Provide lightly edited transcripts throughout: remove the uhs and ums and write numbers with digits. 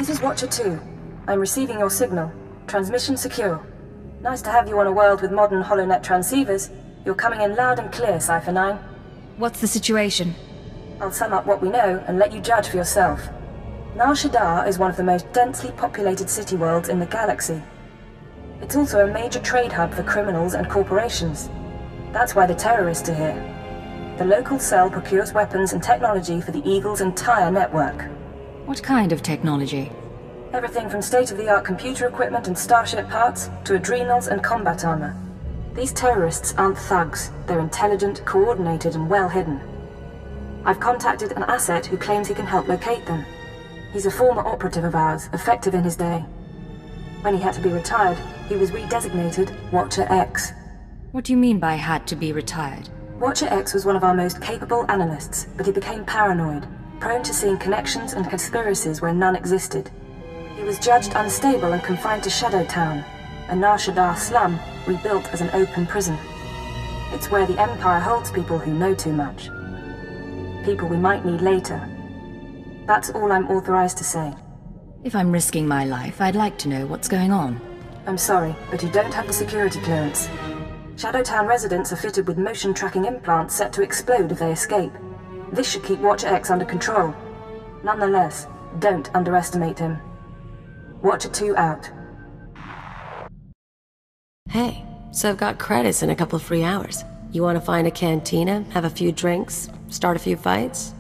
This is Watcher 2. I'm receiving your signal. Transmission secure. Nice to have you on a world with modern HoloNet transceivers. You're coming in loud and clear, Cypher 9. What's the situation? I'll sum up what we know and let you judge for yourself. Nar Shaddaa is one of the most densely populated city worlds in the galaxy. It's also a major trade hub for criminals and corporations. That's why the terrorists are here. The local cell procures weapons and technology for the Eagle's entire network. What kind of technology? Everything from state-of-the-art computer equipment and starship parts to adrenals and combat armor. These terrorists aren't thugs. They're intelligent, coordinated, and well hidden. I've contacted an asset who claims he can help locate them. He's a former operative of ours, effective in his day. When he had to be retired, he was redesignated Watcher X. What do you mean by had to be retired? Watcher X was one of our most capable analysts, but he became paranoid, prone to seeing connections and conspiracies where none existed. He was judged unstable and confined to Shadow Town, a Nar Shaddaa slum rebuilt as an open prison. It's where the Empire holds people who know too much. People we might need later. That's all I'm authorized to say. If I'm risking my life, I'd like to know what's going on. I'm sorry, but you don't have the security clearance. Shadowtown residents are fitted with motion tracking implants set to explode if they escape. This should keep Watcher X under control. Nonetheless, don't underestimate him. Watcher 2 out. Hey, so I've got credits and a couple of free hours. You want to find a cantina, have a few drinks, start a few fights?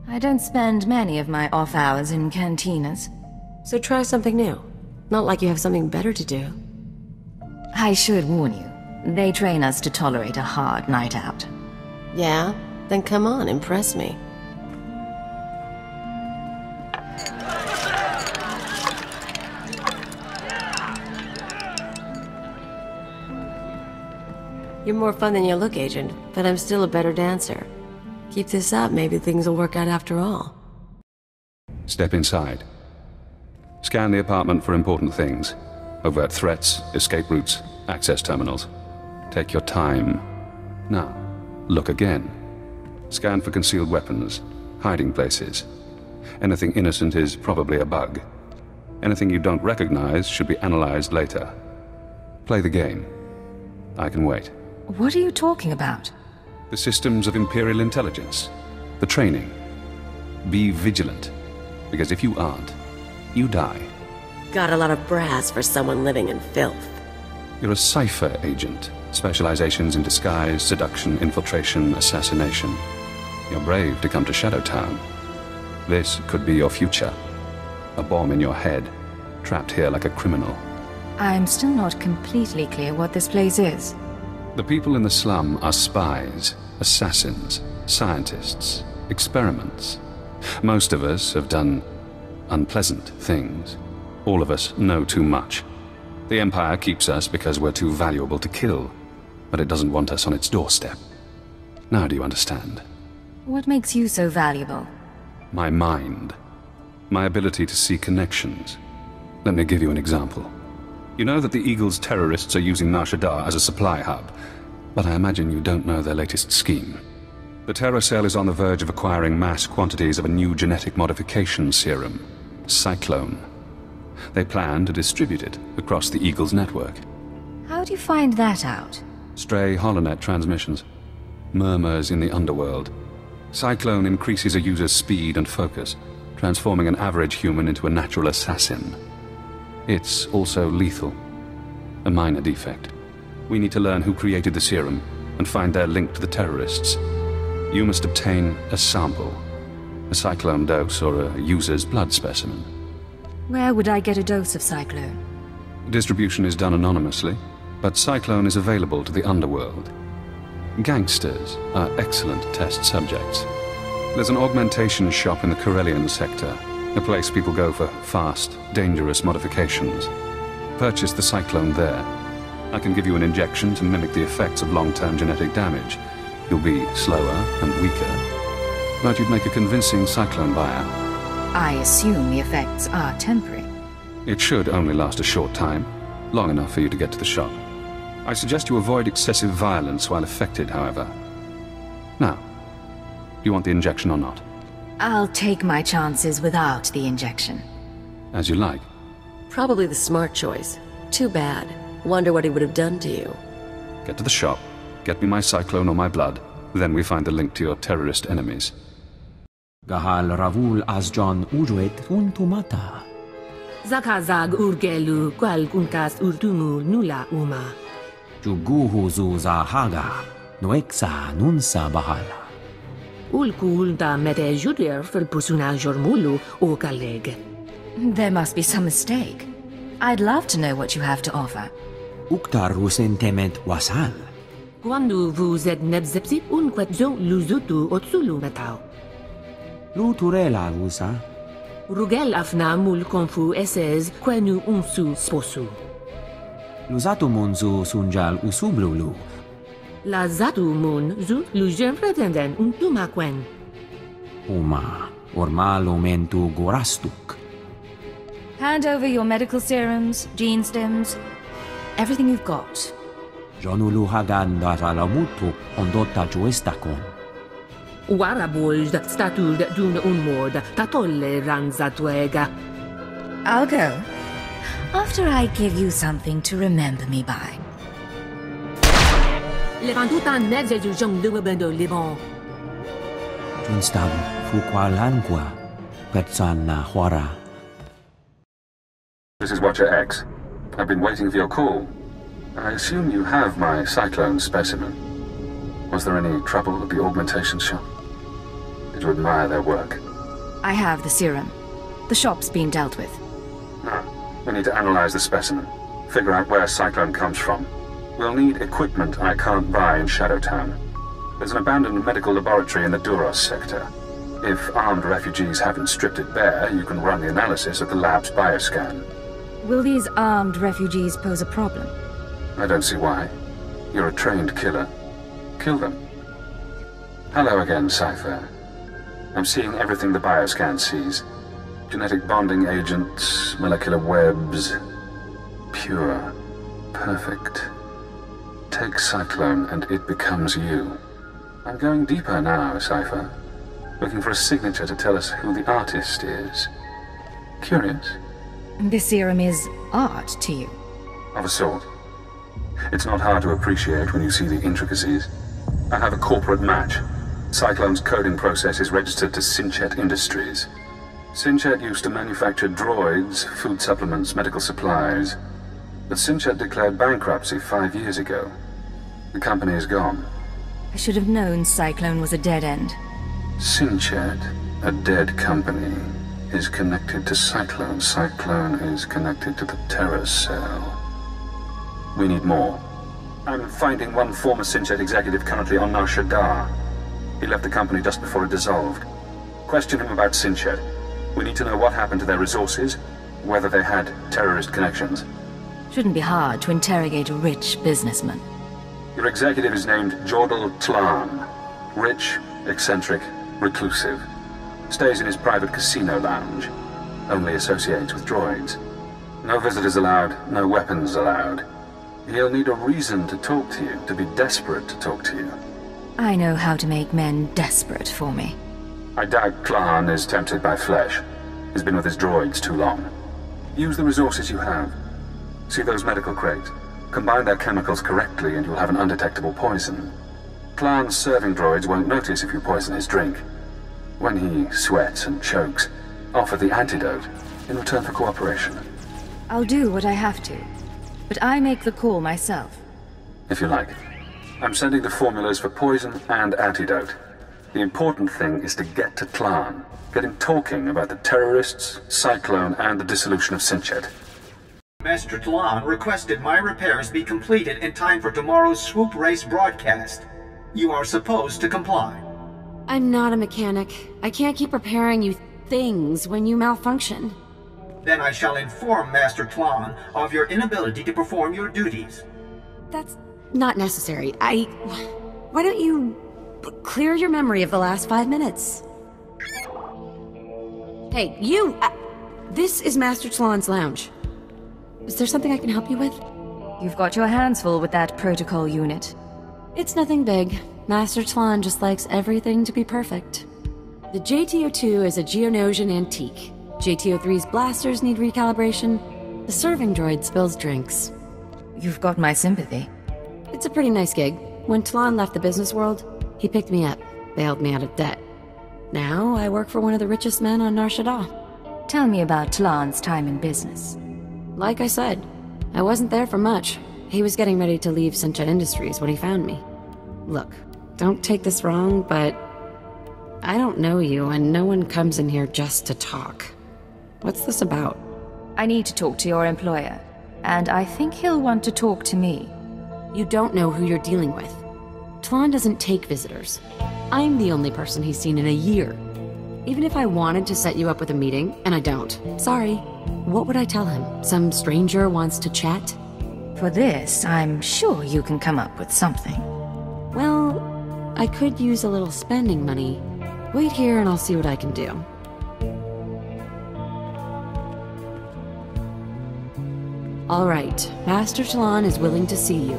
I don't spend many of my off hours in cantinas. So try something new. Not like you have something better to do. I should warn you, they train us to tolerate a hard night out. Yeah? Then come on, impress me. You're more fun than you look, Agent, but I'm still a better dancer. Keep this up, maybe things will work out after all. Step inside. Scan the apartment for important things. Overt threats, escape routes, access terminals. Take your time. Now, look again. Scan for concealed weapons, hiding places. Anything innocent is probably a bug. Anything you don't recognize should be analyzed later. Play the game. I can wait. What are you talking about? The systems of Imperial intelligence. The training. Be vigilant, because if you aren't, you die. Got a lot of brass for someone living in filth. You're a cipher agent. Specializations in disguise, seduction, infiltration, assassination. You're brave to come to Shadow Town. This could be your future. A bomb in your head, trapped here like a criminal. I'm still not completely clear what this place is. The people in the slum are spies, assassins, scientists, experiments. Most of us have done unpleasant things. All of us know too much. The Empire keeps us because we're too valuable to kill, but it doesn't want us on its doorstep. Now do you understand? What makes you so valuable? My mind. My ability to see connections. Let me give you an example. You know that the Eagle's terrorists are using Nar Shaddaa as a supply hub, but I imagine you don't know their latest scheme. The Terror Cell is on the verge of acquiring mass quantities of a new genetic modification serum, Cyclone. They plan to distribute it across the Eagle's network. How do you find that out? Stray HoloNet transmissions. Murmurs in the underworld. Cyclone increases a user's speed and focus, transforming an average human into a natural assassin. It's also lethal. A minor defect. We need to learn who created the serum and find their link to the terrorists. You must obtain a sample. A Cyclone dose or a user's blood specimen. Where would I get a dose of Cyclone? Distribution is done anonymously, but Cyclone is available to the underworld. Gangsters are excellent test subjects. There's an augmentation shop in the Corellian sector, a place people go for fast, dangerous modifications. Purchase the Cyclone there. I can give you an injection to mimic the effects of long-term genetic damage. You'll be slower and weaker, but you'd make a convincing Cyclone buyer. I assume the effects are temporary. It should only last a short time, long enough for you to get to the shop. I suggest you avoid excessive violence while affected, however. Now, do you want the injection or not? I'll take my chances without the injection. As you like. Probably the smart choice. Too bad. Wonder what he would have done to you. Get to the shop, get me my cyclone or my blood, then we find the link to your terrorist enemies. Gahal Ravul Azjan Uruet Untumata. Zakazag urgelu qual kunkas urtumu nula uma. Juguhu Zuza Haga. Noexa Nunsa Bahala. Ulkul da mete judir fil pusuna jormulu o kaleg. There must be some mistake. I'd love to know what you have to offer. Uktar Rusentement Wasal. Quando vous êtes nebzepsi unquetzo luzutu otsulu metao. Luturela Rusa. Rugel afna mul konfu esez quenu unsu sposu. Luzatu Munzu Sunjal Usublulu. La zatu mun zu lujem pretenden untumakwen. Uma. Ormal Omentu Gorastuk. Hand over your medical serums, gene stems, everything you've got. Jonulu Hagan Datalamutu Ondotta Juestakon. Warabold statud dun unmod tatolle ranzatuega. I'll go. After I give you something to remember me by. Levantuta nedze du jong duwebendo libon. Junstab Fuqualanqua. Petsanna Huara. This is Watcher X. I've been waiting for your call. I assume you have my cyclone specimen. Was there any trouble at the augmentation shop? Did you admire their work? I have the serum. The shop's been dealt with. No. We need to analyze the specimen. Figure out where cyclone comes from. We'll need equipment I can't buy in Shadowtown. There's an abandoned medical laboratory in the Duros sector. If armed refugees haven't stripped it bare, you can run the analysis at the lab's bioscan. Will these armed refugees pose a problem? I don't see why. You're a trained killer. Kill them. Hello again, Cypher. I'm seeing everything the bioscan sees. Genetic bonding agents, molecular webs. Pure. Perfect. Take Cyclone and it becomes you. I'm going deeper now, Cypher. Looking for a signature to tell us who the artist is. Curious? This serum is art to you. Of a sort. It's not hard to appreciate when you see the intricacies. I have a corporate match. Cyclone's coding process is registered to Sinchet Industries. Sinchet used to manufacture droids, food supplements, medical supplies. But Sinchet declared bankruptcy 5 years ago. The company is gone. I should have known Cyclone was a dead end. Sinchet, a dead company, is connected to Cyclone. Cyclone is connected to the terror cell. We need more. I'm finding one former Sinchet executive currently on Nar Shaddaa. He left the company just before it dissolved. Question him about Sinchet. We need to know what happened to their resources, whether they had terrorist connections. Shouldn't be hard to interrogate a rich businessman. Your executive is named Jordal Tlan. Rich, eccentric, reclusive. Stays in his private casino lounge. Only associates with droids. No visitors allowed, no weapons allowed. He'll need a reason to talk to you, to be desperate to talk to you. I know how to make men desperate for me. I doubt Tlan is tempted by flesh. He's been with his droids too long. Use the resources you have. See those medical crates? Combine their chemicals correctly and you'll have an undetectable poison. Tlan's serving droids won't notice if you poison his drink. When he sweats and chokes, offer the antidote in return for cooperation. I'll do what I have to, but I make the call myself. If you like. I'm sending the formulas for poison and antidote. The important thing is to get to Tlan. Get him talking about the terrorists, Cyclone, and the dissolution of Sinchet. Master Tlan requested my repairs be completed in time for tomorrow's swoop race broadcast. You are supposed to comply. I'm not a mechanic. I can't keep repairing you things when you malfunction. Then I shall inform Master Tlan of your inability to perform your duties. That's not necessary. Why don't you clear your memory of the last 5 minutes? Hey, you! This is Master Tlan's lounge. Is there something I can help you with? You've got your hands full with that protocol unit. It's nothing big. Master Tlan just likes everything to be perfect. The JTO2 is a Geonosian antique. JTO3's blasters need recalibration. The serving droid spills drinks. You've got my sympathy. It's a pretty nice gig. When Talon left the business world, he picked me up, bailed me out of debt. Now I work for one of the richest men on Nar Shaddaa. Tell me about Talon's time in business. Like I said, I wasn't there for much. He was getting ready to leave Sincha Industries when he found me. Look, don't take this wrong, but I don't know you, and no one comes in here just to talk. What's this about? I need to talk to your employer, and I think he'll want to talk to me. You don't know who you're dealing with. Talon doesn't take visitors. I'm the only person he's seen in a year. Even if I wanted to set you up with a meeting, and I don't, sorry, what would I tell him? Some stranger wants to chat? For this, I'm sure you can come up with something. Well, I could use a little spending money. Wait here and I'll see what I can do. All right, Master Talon is willing to see you.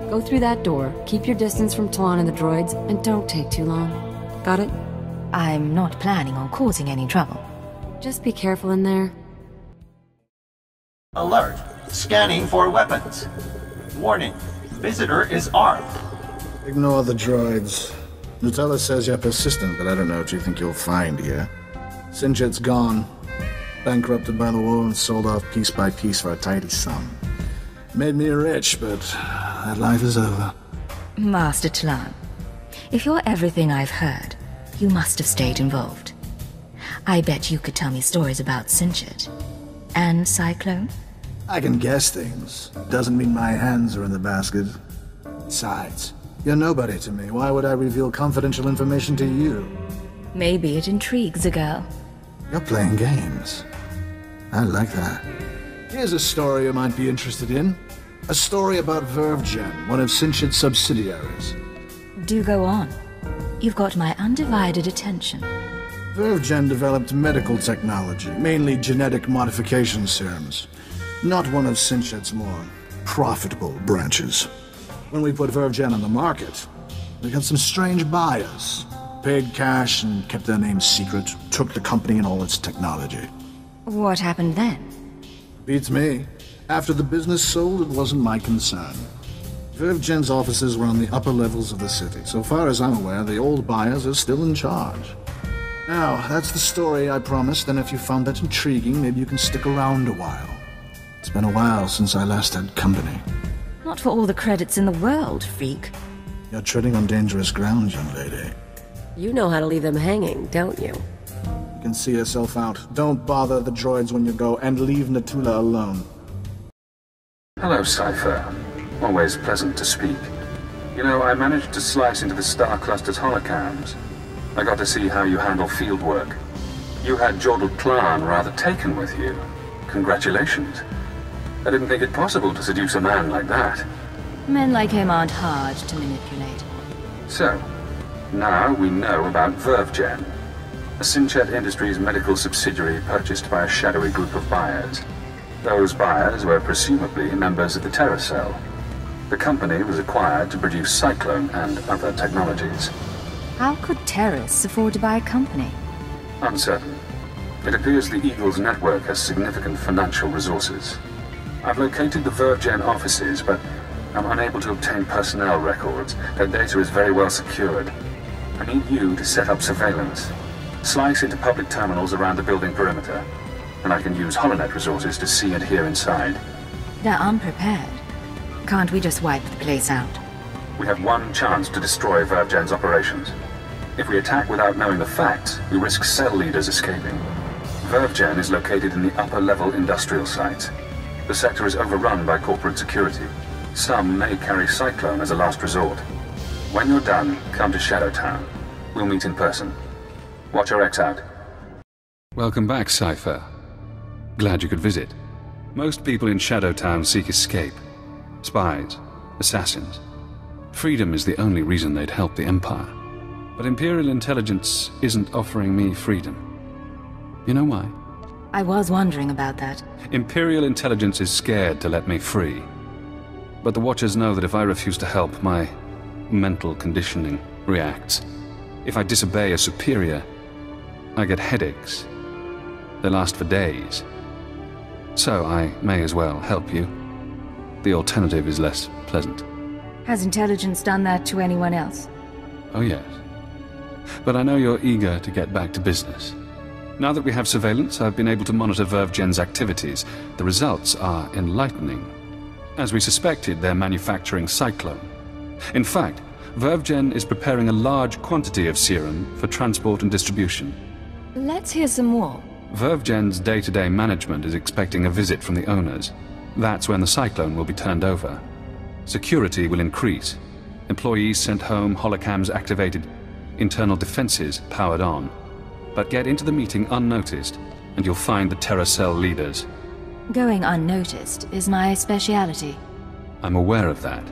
Go through that door, keep your distance from Talon and the droids, and don't take too long. Got it? I'm not planning on causing any trouble. Just be careful in there. Alert. Scanning for weapons. Warning. Visitor is armed. Ignore the droids. Nutella says you're persistent, but I don't know what you think you'll find here. Sinjit's gone. Bankrupted by the war and sold off piece by piece for a tidy sum. Made me rich, but that life is over. Master Talon, if you're everything I've heard, you must have stayed involved. I bet you could tell me stories about Sinjit. And Cyclone? I can guess things. Doesn't mean my hands are in the basket. Besides, you're nobody to me. Why would I reveal confidential information to you? Maybe it intrigues a girl. You're playing games. I like that. Here's a story you might be interested in. A story about VerveGen, one of Sinchit's subsidiaries. Do go on. You've got my undivided attention. VerveGen developed medical technology, mainly genetic modification serums. Not one of Sinchit's more profitable branches. When we put VerveGen on the market, we got some strange buyers. Paid cash and kept their names secret, took the company and all its technology. What happened then? Beats me. After the business sold, it wasn't my concern. VerveGen's offices were on the upper levels of the city. So far as I'm aware, the old buyers are still in charge. Now, that's the story I promised, and if you found that intriguing, maybe you can stick around a while. It's been a while since I last had company. Not for all the credits in the world, freak. You're treading on dangerous ground, young lady. You know how to leave them hanging, don't you? You can see yourself out. Don't bother the droids when you go, and leave Natula alone. Hello, Cypher. Always pleasant to speak. You know, I managed to slice into the Star Cluster's holocams. I got to see how you handle field work. You had Jordal Klan rather taken with you. Congratulations. I didn't think it possible to seduce a man like that. Men like him aren't hard to manipulate. So, now we know about VerveGen, a Sinchet Industries medical subsidiary purchased by a shadowy group of buyers. Those buyers were presumably members of the Terra Cell. The company was acquired to produce Cyclone and other technologies. How could terrorists afford to buy a company? Uncertain. It appears the Eagle's network has significant financial resources. I've located the VerveGen offices, but I'm unable to obtain personnel records. Their data is very well secured. I need you to set up surveillance. Slice into public terminals around the building perimeter, and I can use HoloNet resources to see and hear inside. They're unprepared. Can't we just wipe the place out? We have one chance to destroy VerveGen's operations. If we attack without knowing the facts, we risk cell leaders escaping. VerveGen is located in the upper-level industrial sites. The sector is overrun by corporate security. Some may carry Cyclone as a last resort. When you're done, come to Shadowtown. We'll meet in person. Watch your X out. Welcome back, Cypher. Glad you could visit. Most people in Shadowtown seek escape. Spies, assassins. Freedom is the only reason they'd help the Empire. But Imperial intelligence isn't offering me freedom. You know why? I was wondering about that. Imperial intelligence is scared to let me free. But the Watchers know that if I refuse to help, my mental conditioning reacts. If I disobey a superior, I get headaches. They last for days. So I may as well help you. The alternative is less pleasant. Has intelligence done that to anyone else? Oh yes. But I know you're eager to get back to business. Now that we have surveillance, I've been able to monitor VerveGen's activities. The results are enlightening. As we suspected, they're manufacturing Cyclone. In fact, VerveGen is preparing a large quantity of serum for transport and distribution. Let's hear some more. VerveGen's day-to-day management is expecting a visit from the owners. That's when the Cyclone will be turned over. Security will increase. Employees sent home, holocams activated, internal defenses powered on. But get into the meeting unnoticed, and you'll find the Terror Cell leaders. Going unnoticed is my speciality. I'm aware of that.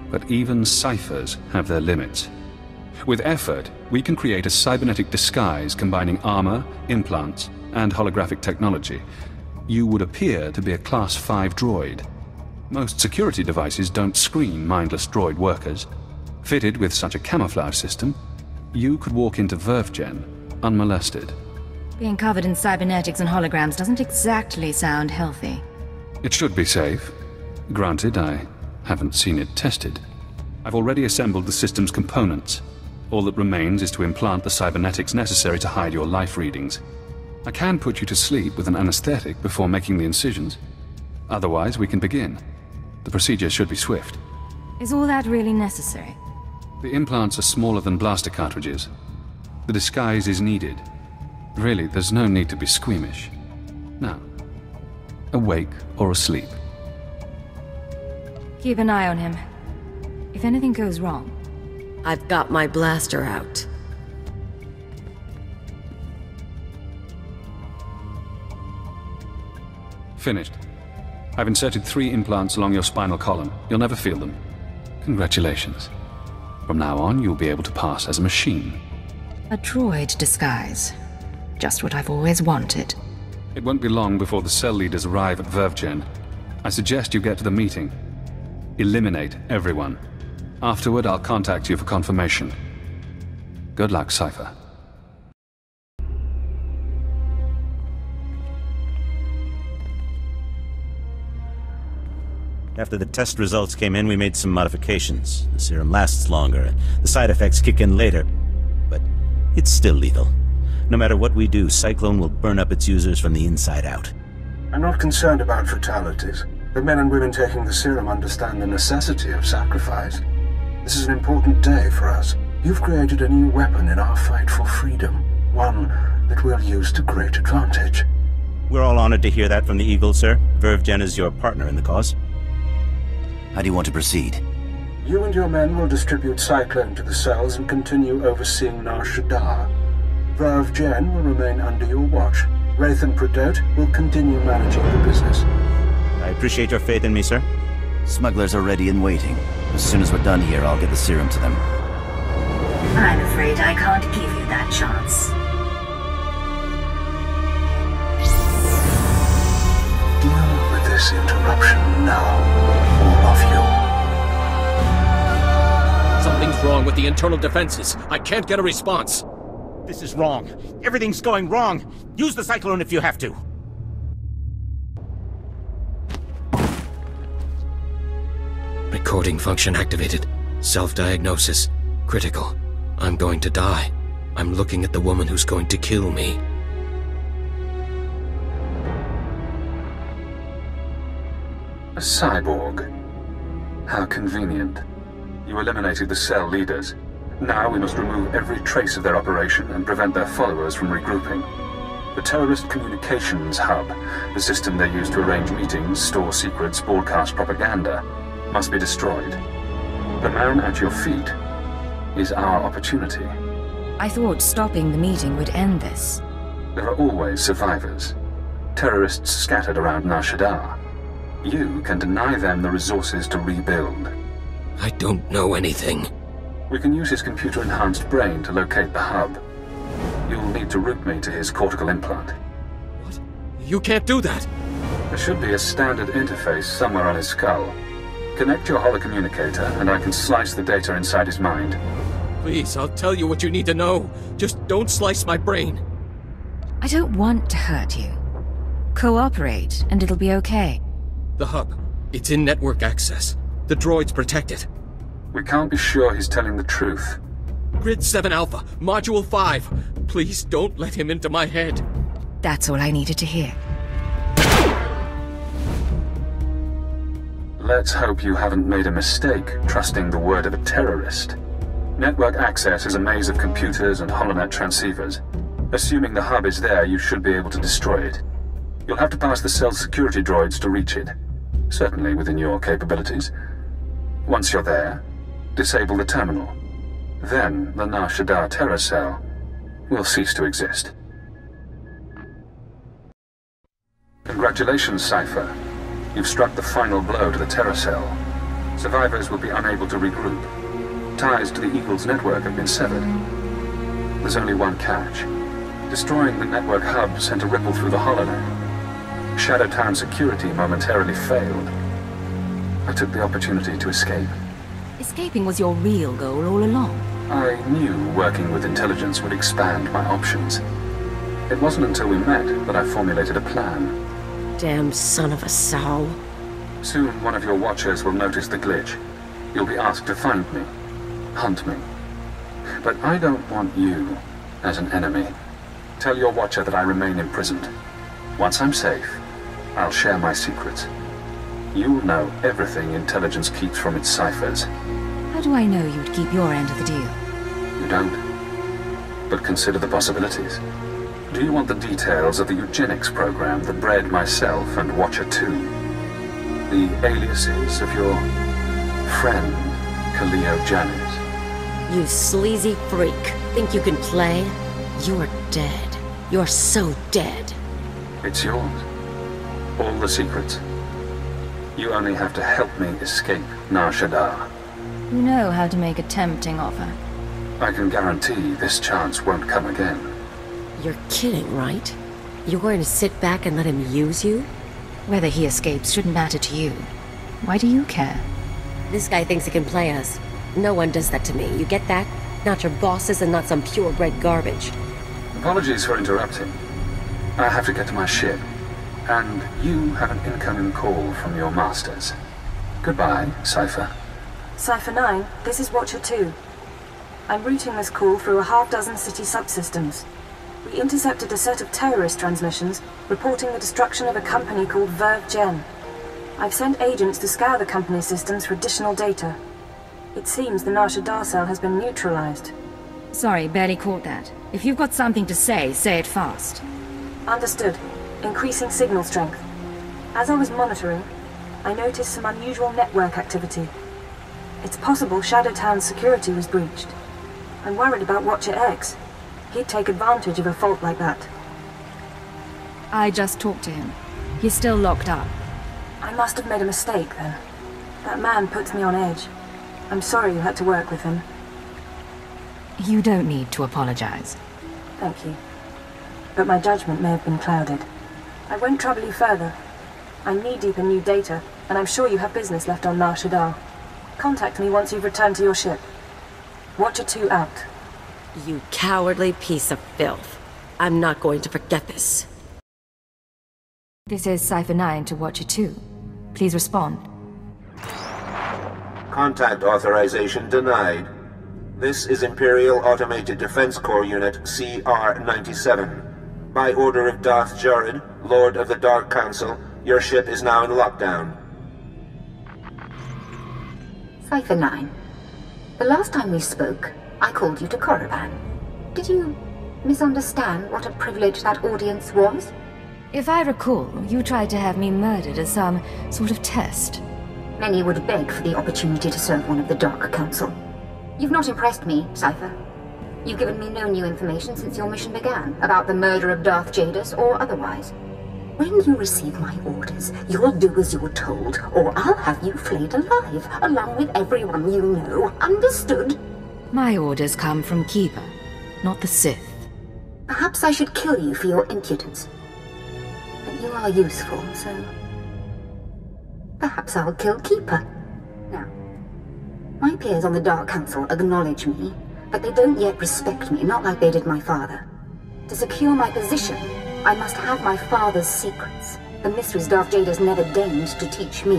But even ciphers have their limits. With effort, we can create a cybernetic disguise combining armor, implants, and holographic technology. You would appear to be a Class 5 droid. Most security devices don't screen mindless droid workers. Fitted with such a camouflage system, you could walk into VerveGen unmolested. Being covered in cybernetics and holograms doesn't exactly sound healthy. It should be safe. Granted, I haven't seen it tested. I've already assembled the system's components. All that remains is to implant the cybernetics necessary to hide your life readings. I can put you to sleep with an anesthetic before making the incisions. Otherwise, we can begin. The procedure should be swift. Is all that really necessary? The implants are smaller than blaster cartridges. The disguise is needed. Really, there's no need to be squeamish. Now, awake or asleep. Keep an eye on him. If anything goes wrong. I've got my blaster out. Finished. I've inserted 3 implants along your spinal column. You'll never feel them. Congratulations. From now on, you'll be able to pass as a machine. A droid disguise. Just what I've always wanted. It won't be long before the cell leaders arrive at VerveGen. I suggest you get to the meeting. Eliminate everyone. Afterward, I'll contact you for confirmation. Good luck, Cypher. After the test results came in, we made some modifications. The serum lasts longer, and the side effects kick in later. But it's still lethal. No matter what we do, Cyclone will burn up its users from the inside out. I'm not concerned about fatalities. The men and women taking the serum understand the necessity of sacrifice. This is an important day for us. You've created a new weapon in our fight for freedom. One that we'll use to great advantage. We're all honored to hear that from the Eagle, sir. VerveGen is your partner in the cause. How do you want to proceed? You and your men will distribute Cyclone to the cells and continue overseeing Nar Shaddaa. VerveGen will remain under your watch. Wraith and Pradote will continue managing the business. I appreciate your faith in me, sir. Smugglers are ready and waiting. As soon as we're done here, I'll get the serum to them. I'm afraid I can't give you that chance. Deal with this interruption now, all of you. Something's wrong with the internal defenses. I can't get a response. This is wrong. Everything's going wrong. Use the Cyclone if you have to. Recording function activated. Self-diagnosis. Critical. I'm going to die. I'm looking at the woman who's going to kill me. A cyborg. How convenient. You eliminated the cell leaders. Now we must remove every trace of their operation and prevent their followers from regrouping. The terrorist communications hub, the system they use to arrange meetings, store secrets, broadcast propaganda, must be destroyed. The man at your feet is our opportunity. I thought stopping the meeting would end this. There are always survivors. Terrorists scattered around Nar Shaddaa. You can deny them the resources to rebuild. I don't know anything. We can use his computer-enhanced brain to locate the hub. You'll need to route me to his cortical implant. What? You can't do that! There should be a standard interface somewhere on his skull. Connect your holocommunicator, and I can slice the data inside his mind. Please, I'll tell you what you need to know. Just don't slice my brain. I don't want to hurt you. Cooperate, and it'll be okay. The hub. It's in network access. The droid's protected. We can't be sure he's telling the truth. Grid 7 Alpha, Module 5. Please don't let him into my head. That's all I needed to hear. Let's hope you haven't made a mistake trusting the word of a terrorist. Network access is a maze of computers and holonet transceivers. Assuming the hub is there, you should be able to destroy it. You'll have to pass the cell's security droids to reach it. Certainly within your capabilities. Once you're there, disable the terminal. Then the Nar Shaddaa terror cell will cease to exist. Congratulations, Cypher. You've struck the final blow to the terror cell. Survivors will be unable to regroup. Ties to the Eagle's network have been severed. There's only one catch. Destroying the network hub sent a ripple through the holonet. Shadowtown security momentarily failed. I took the opportunity to escape. Escaping was your real goal all along. I knew working with intelligence would expand my options. It wasn't until we met that I formulated a plan. Damn son of a sow. Soon one of your watchers will notice the glitch. You'll be asked to find me, hunt me. But I don't want you as an enemy. Tell your watcher that I remain imprisoned. Once I'm safe, I'll share my secrets. You'll know everything intelligence keeps from its ciphers. How do I know you'd keep your end of the deal? You don't. But consider the possibilities. Do you want the details of the eugenics program that bred myself and Watcher 2? The aliases of your friend, Kaleo Janet? You sleazy freak. Think you can play? You're dead. You're so dead. It's yours. All the secrets. You only have to help me escape Nar Shaddaa. You know how to make a tempting offer. I can guarantee this chance won't come again. You're kidding, right? You're going to sit back and let him use you? Whether he escapes shouldn't matter to you. Why do you care? This guy thinks he can play us. No one does that to me, you get that? Not your bosses and not some purebred garbage. Apologies for interrupting. I have to get to my ship. And you have an incoming call from your masters. Goodbye, Cypher. Cypher 9, this is Watcher 2. I'm routing this call through a half-dozen city subsystems. We intercepted a set of terrorist transmissions reporting the destruction of a company called Verve Gen. I've sent agents to scour the company's systems for additional data. It seems the Nar Shaddaa cell has been neutralized. Sorry, barely caught that. If you've got something to say it fast. Understood. Increasing signal strength. As I was monitoring, I noticed some unusual network activity. It's possible Shadowtown's security was breached. I'm worried about Watcher X. He'd take advantage of a fault like that. I just talked to him. He's still locked up. I must have made a mistake, then. That man puts me on edge. I'm sorry you had to work with him. You don't need to apologize. Thank you. But my judgment may have been clouded. I won't trouble you further. I'm knee-deep in new data, and I'm sure you have business left on Nar Shaddaa. Contact me once you've returned to your ship. Watcher 2 out. You cowardly piece of filth. I'm not going to forget this. This is Cypher 9 to Watcher 2. Please respond. Contact authorization denied. This is Imperial Automated Defense Corps Unit CR-97. By order of Darth Jared, Lord of the Dark Council, your ship is now in lockdown. Cypher 9. The last time we spoke, I called you to Korriban. Did you misunderstand what a privilege that audience was? If I recall, you tried to have me murdered as some sort of test. Many would beg for the opportunity to serve one of the Dark Council. You've not impressed me, Cypher. You've given me no new information since your mission began, about the murder of Darth Jadus or otherwise. When you receive my orders, you'll do as you're told, or I'll have you flayed alive, along with everyone you know. Understood? My orders come from Keeper, not the Sith. Perhaps I should kill you for your impudence. But you are useful, so... perhaps I'll kill Keeper. Now, my peers on the Dark Council acknowledge me, but they don't yet respect me, not like they did my father. To secure my position, I must have my father's secrets. The mysteries Darth Jadis never deigned to teach me.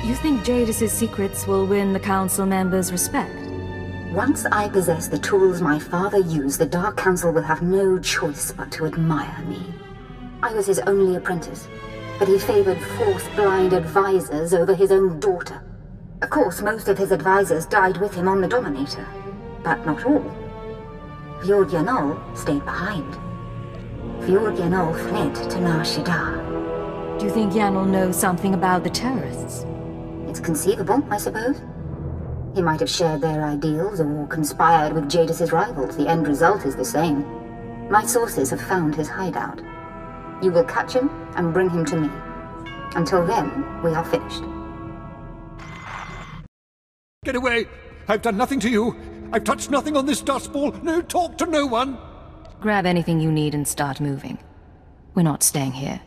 You think Jadis's secrets will win the Council members' respect? Once I possess the tools my father used, the Dark Council will have no choice but to admire me. I was his only apprentice, but he favored force-blind advisors over his own daughter. Of course, most of his advisors died with him on the Dominator, but not all. Fjord Yanol stayed behind. Fjord Yanol fled to Nar Shaddaa. Do you think Yanol knows something about the terrorists? It's conceivable, I suppose. He might have shared their ideals or conspired with Jadis's rivals. The end result is the same. My sources have found his hideout. You will catch him and bring him to me. Until then, we are finished. Get away! I've done nothing to you! I've touched nothing on this dust ball! No talk to no one! Grab anything you need and start moving. We're not staying here.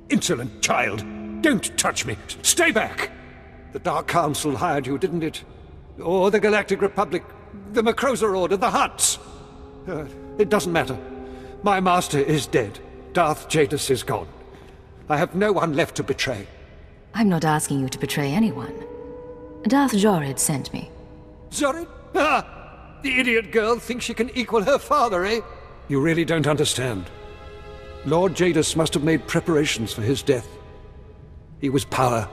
Insolent child! Don't touch me! Stay back! The Dark Council hired you, didn't it? Or the Galactic Republic, the Macroza Order, the Hutts? It doesn't matter. My master is dead. Darth Jadis is gone. I have no one left to betray. I'm not asking you to betray anyone. Darth Jorid sent me. Zorid? Ah! The idiot girl thinks she can equal her father, eh? You really don't understand. Lord Jadis must have made preparations for his death. He was power,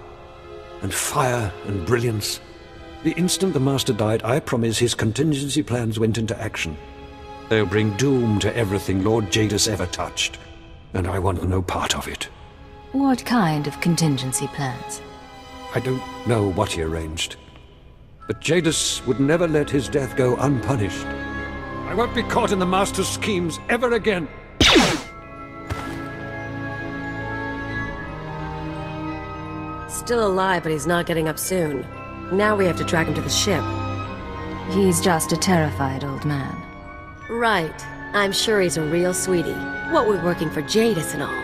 and fire, and brilliance. The instant the Master died, I promise his contingency plans went into action. They'll bring doom to everything Lord Jadis ever touched, and I want no part of it. What kind of contingency plans? I don't know what he arranged, but Jadis would never let his death go unpunished. I won't be caught in the Master's schemes ever again. Still alive, but he's not getting up soon. Now we have to track him to the ship. He's just a terrified old man. Right. I'm sure he's a real sweetie. What with working for Jadis and all.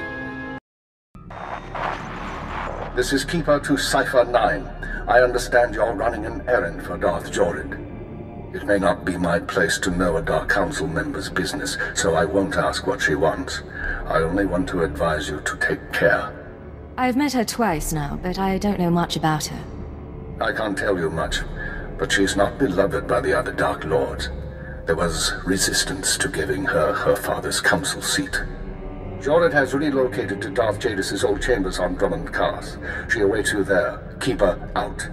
This is Keeper to Cypher 9. I understand you're running an errand for Darth Jorid. It may not be my place to know a Dark Council member's business, so I won't ask what she wants. I only want to advise you to take care. I've met her twice now, but I don't know much about her. I can't tell you much, but she's not beloved by the other Dark Lords. There was resistance to giving her her father's council seat. Jorid has relocated to Darth Jadis's old chambers on Drummond Cars. She awaits you there. Keep her out.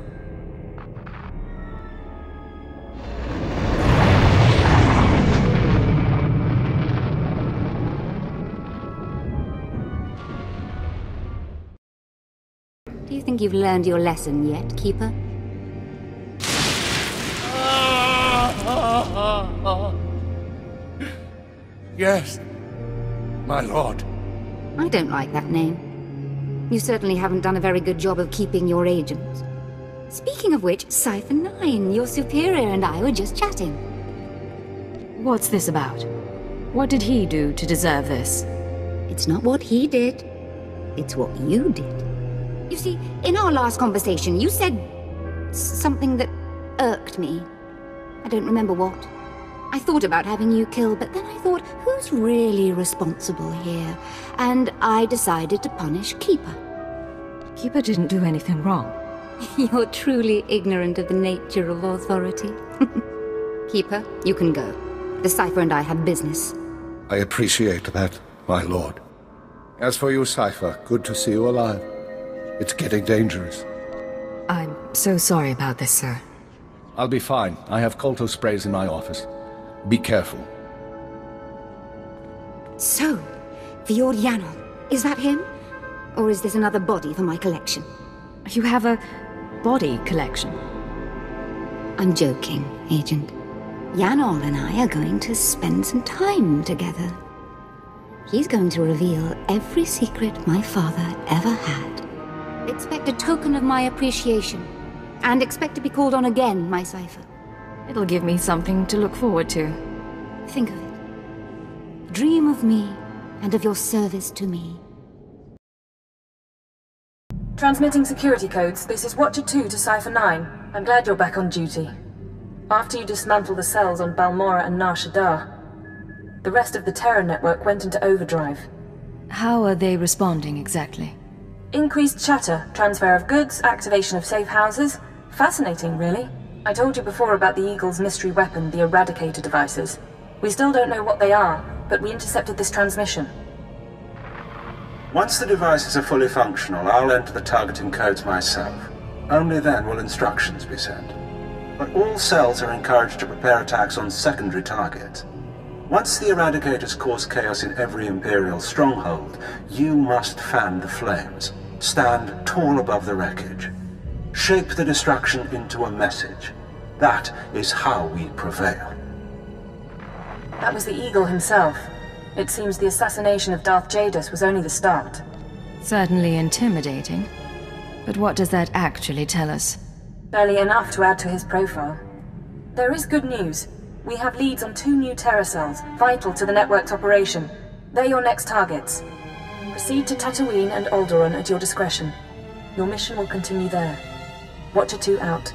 Do you think you've learned your lesson yet, Keeper? Yes, my lord. I don't like that name. You certainly haven't done a very good job of keeping your agents. Speaking of which, Cypher 9, your superior and I were just chatting. What's this about? What did he do to deserve this? It's not what he did. It's what you did. You see, in our last conversation, you said something that irked me. I don't remember what. I thought about having you killed, but then I thought, who's really responsible here? And I decided to punish Keeper. Keeper didn't do anything wrong. You're truly ignorant of the nature of authority. Keeper, you can go. The Cypher and I have business. I appreciate that, my lord. As for you, Cypher, good to see you alive. It's getting dangerous. I'm so sorry about this, sir. I'll be fine. I have Kolto sprays in my office. Be careful. So, Fjord Yanol, is that him? Or is this another body for my collection? You have a body collection? I'm joking, Agent. Yanol and I are going to spend some time together. He's going to reveal every secret my father ever had. Expect a token of my appreciation. And expect to be called on again, my Cypher. It'll give me something to look forward to. Think of it. Dream of me and of your service to me. Transmitting security codes. This is Watcher 2 to Cypher 9. I'm glad you're back on duty. After you dismantle the cells on Balmora and Nar Shaddaa. The rest of the Terra network went into overdrive. How are they responding exactly? Increased chatter, transfer of goods, activation of safe houses. Fascinating, really. I told you before about the Eagle's mystery weapon, the Eradicator devices. We still don't know what they are, but we intercepted this transmission. Once the devices are fully functional, I'll enter the targeting codes myself. Only then will instructions be sent. But all cells are encouraged to prepare attacks on secondary targets. Once the Eradicators cause chaos in every Imperial stronghold, you must fan the flames. Stand tall above the wreckage. Shape the destruction into a message. That is how we prevail. That was the Eagle himself. It seems the assassination of Darth Jadus was only the start. Certainly intimidating. But what does that actually tell us? Barely enough to add to his profile. There is good news. We have leads on 2 new Terra cells, vital to the network's operation. They're your next targets. Proceed to Tatooine and Alderaan at your discretion. Your mission will continue there. Watcher 2 out.